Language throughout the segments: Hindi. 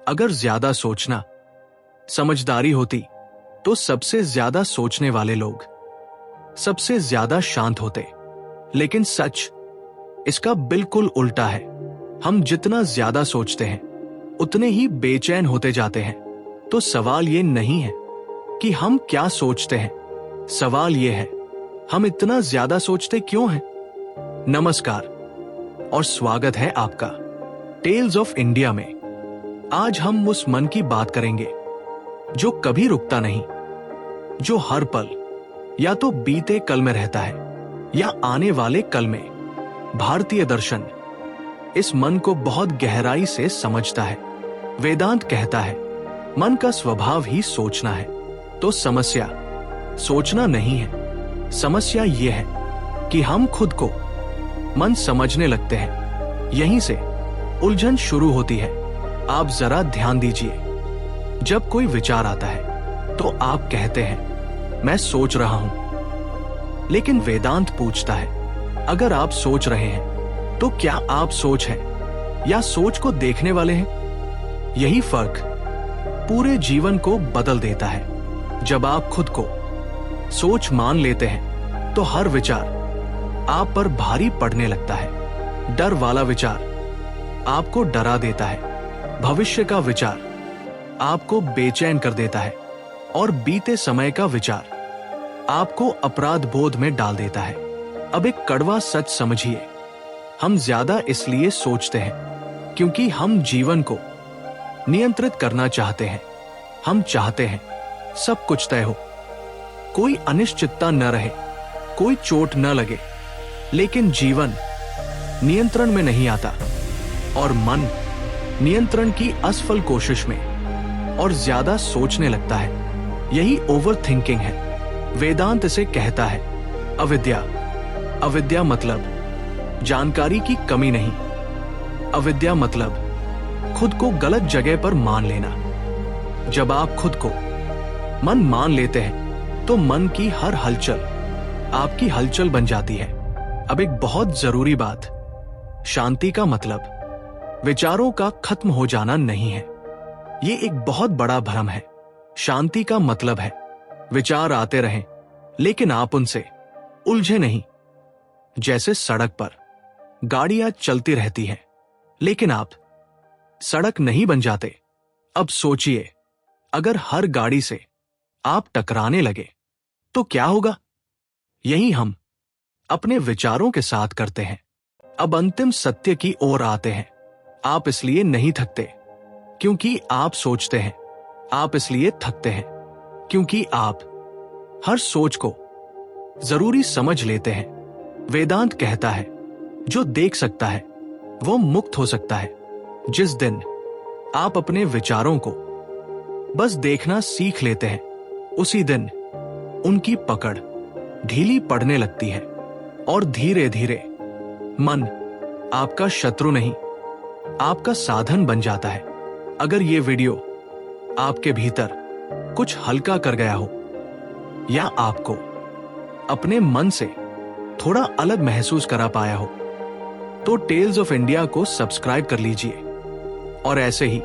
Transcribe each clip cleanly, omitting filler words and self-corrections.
अगर ज्यादा सोचना समझदारी होती तो सबसे ज्यादा सोचने वाले लोग सबसे ज्यादा शांत होते। लेकिन सच इसका बिल्कुल उल्टा है। हम जितना ज्यादा सोचते हैं उतने ही बेचैन होते जाते हैं। तो सवाल ये नहीं है कि हम क्या सोचते हैं, सवाल ये है हम इतना ज्यादा सोचते क्यों हैं। नमस्कार और स्वागत है आपका टेल्स ऑफ इंडिया में। आज हम उस मन की बात करेंगे जो कभी रुकता नहीं, जो हर पल या तो बीते कल में रहता है या आने वाले कल में। भारतीय दर्शन इस मन को बहुत गहराई से समझता है। वेदांत कहता है मन का स्वभाव ही सोचना है। तो समस्या सोचना नहीं है, समस्या यह है कि हम खुद को मन समझने लगते हैं। यहीं से उलझन शुरू होती है। आप जरा ध्यान दीजिए, जब कोई विचार आता है तो आप कहते हैं मैं सोच रहा हूं। लेकिन वेदांत पूछता है अगर आप सोच रहे हैं तो क्या आप सोच हैं या सोच को देखने वाले हैं। यही फर्क पूरे जीवन को बदल देता है। जब आप खुद को सोच मान लेते हैं तो हर विचार आप पर भारी पड़ने लगता है। डर वाला विचार आपको डरा देता है, भविष्य का विचार आपको बेचैन कर देता है और बीते समय का विचार आपको अपराध बोध में डाल देता है। अब एक कड़वा सच समझिए, हम ज्यादा इसलिए सोचते हैं क्योंकि हम जीवन को नियंत्रित करना चाहते हैं। हम चाहते हैं सब कुछ तय हो, कोई अनिश्चितता न रहे, कोई चोट न लगे। लेकिन जीवन नियंत्रण में नहीं आता और मन नियंत्रण की असफल कोशिश में और ज्यादा सोचने लगता है। यही ओवर थिंकिंग है। वेदांत इसे कहता है अविद्या। अविद्या मतलब जानकारी की कमी नहीं, अविद्या मतलब खुद को गलत जगह पर मान लेना। जब आप खुद को मन मान लेते हैं तो मन की हर हलचल आपकी हलचल बन जाती है। अब एक बहुत जरूरी बात, शांति का मतलब विचारों का खत्म हो जाना नहीं है। ये एक बहुत बड़ा भ्रम है। शांति का मतलब है विचार आते रहें लेकिन आप उनसे उलझे नहीं। जैसे सड़क पर गाड़ियां चलती रहती हैं लेकिन आप सड़क नहीं बन जाते। अब सोचिए, अगर हर गाड़ी से आप टकराने लगे तो क्या होगा। यही हम अपने विचारों के साथ करते हैं। अब अंतिम सत्य की ओर आते हैं। आप इसलिए नहीं थकते क्योंकि आप सोचते हैं, आप इसलिए थकते हैं क्योंकि आप हर सोच को जरूरी समझ लेते हैं। वेदांत कहता है जो देख सकता है वो मुक्त हो सकता है। जिस दिन आप अपने विचारों को बस देखना सीख लेते हैं उसी दिन उनकी पकड़ ढीली पड़ने लगती है और धीरे धीरे मन आपका शत्रु नहीं, आपका साधन बन जाता है। अगर ये वीडियो आपके भीतर कुछ हल्का कर गया हो या आपको अपने मन से थोड़ा अलग महसूस करा पाया हो तो टेल्स ऑफ इंडिया को सब्सक्राइब कर लीजिए और ऐसे ही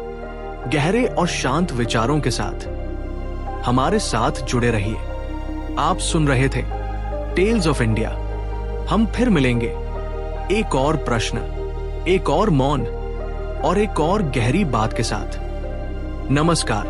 गहरे और शांत विचारों के साथ हमारे साथ जुड़े रहिए। आप सुन रहे थे टेल्स ऑफ इंडिया। हम फिर मिलेंगे एक और प्रश्न, एक और मौन और एक और गहरी बात के साथ। नमस्कार।